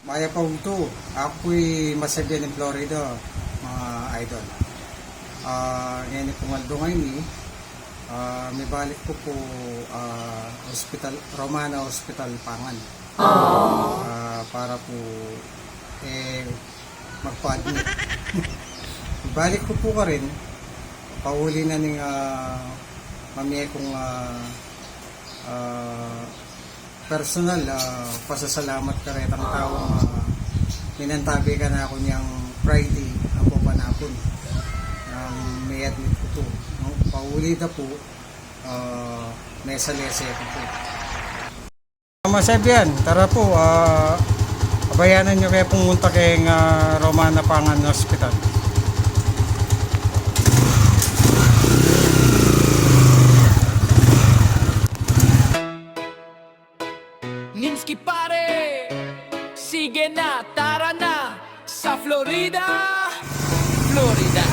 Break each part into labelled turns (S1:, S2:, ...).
S1: Maya pa ito, ako'y masabyan ng Florida, mga idol. Ngayon po ngaldo ngayon may balik ko po hospital, Romana Hospital Pangan. Para po magpa-admit. Balik ko po ka rin, pauli na ng mamaya kong personal pasasalamat ka rin ang taong minantabi ka na ako niyang Friday ang papanapon may admit ko to, no? Pauli na po may salese ko po Masabyan, tara po kabayanan nyo kayo pumunta kay Romana Pangan Hospital.
S2: Ninsky pare, sige na, tara na sa Florida, Florida.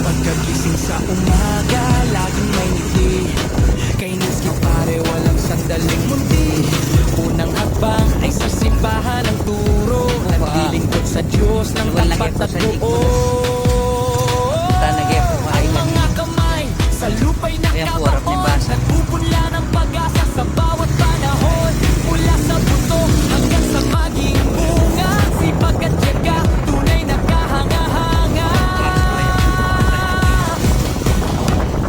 S2: Pagkagising sa umaga, laging may ngiti. Kay Ninsky pare, walang sandaling munti. Unang hakbang ay sa simbahan ng turo. Naglilingkod sa Diyos ng tapat at buo. Ang mga kamay sa lupa'y nakabaon. Nagpupunla ng pag-asa sa bawat panahon. Mula sa buto hanggang sa maging bunga. Sipag at tiyaga, tunay na kahanga-hanga.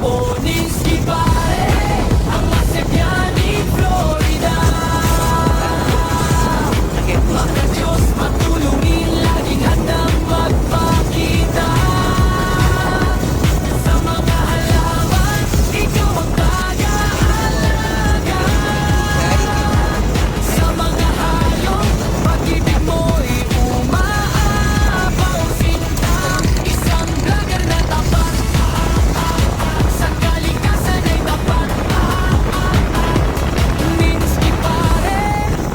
S2: O Ninsky pare, ang Masabyan ni Florida. Mga Diyos matulungin, laging handang magpakita. Sa mga halaman, ikaw ang tagaalaga. Sa mga hayop, pag-ibig mo'y umaapaw. Sinta, isang vlogger na tapat. Sa kalikasan ay tapat. Ninsky pare,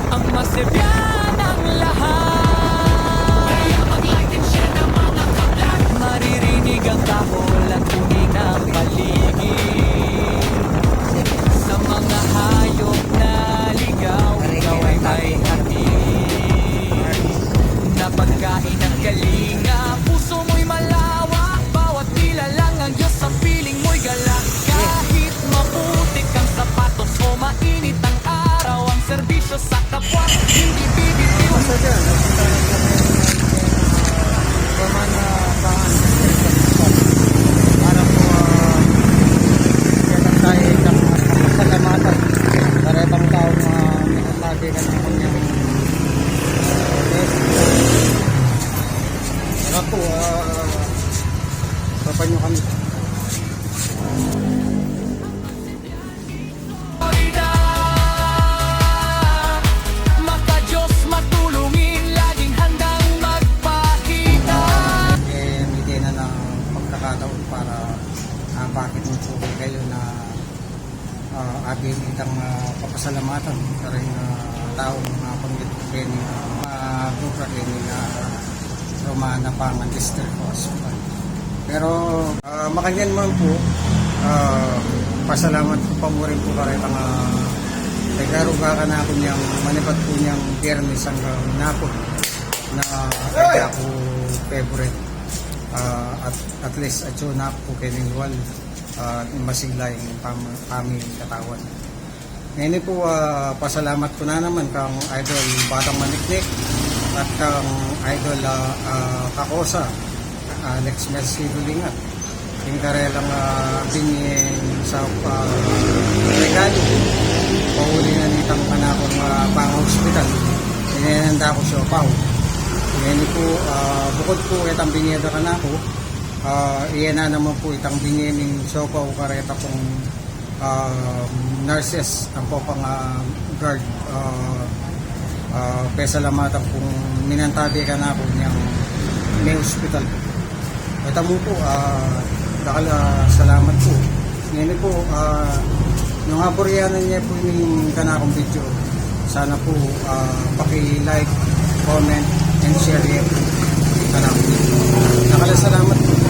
S2: ang Masabyan ang lahat. Kaya mag-like and share ng mga ka-vlog. Maririnig ang tahol at tunig ng paligid. Sa mga hayop na ligaw, ikaw ay may hatid. Na pagkain ng kalinga, puso mo'y malawak. Bawat tila lang ang Diyos sa piling mo'y galak. Kahit maputik ang sapatos o mainit ang araw, ang serbisyo sa kapwa hindi bibitiw.
S1: Masabyan, Romana Pangan Hospital para po kailan tayo ng pasalamatan para itang taong minatagi ka ng kanyang para po papanyo kami.
S2: Florida, maka Diyos matulungin, laging handang magpakita.
S1: Bigyan na ng pagkakataon para bakit mo po kayo na ating itang papasalamatan sa rin taong panggit kayo ni Dupra kayo ni Romana Pangan District Hospital. Pero makanyan man po pasalamat po pa mo rin po karit ang nagkaroon ka na ako niyang manipat po niyang Biyernes hanggang Napol na kaya ako favorite at least at yun na po kayo ningwal masigla yung family katawan. Ngayon po pasalamat ko na naman kang idol Batang Maniknik at kang idol Kakosa Alex Mercy Dulingat yung karelang binyin sa regalo pauli na nitang kanakong pang hospital inananda ko siya pao. Ngayon po bukod po itang binyeda kanako iyan na naman po itang binyening sopaw kareta pong nurses ang po pang guard pesalamatan kung minantabi ka na po niyang may hospital. Ito mo po salamat po. Ngayon po nung aboryanan niya po yung kanakong video, sana po paki-like, comment and share niya po kanakong video. Salamat po.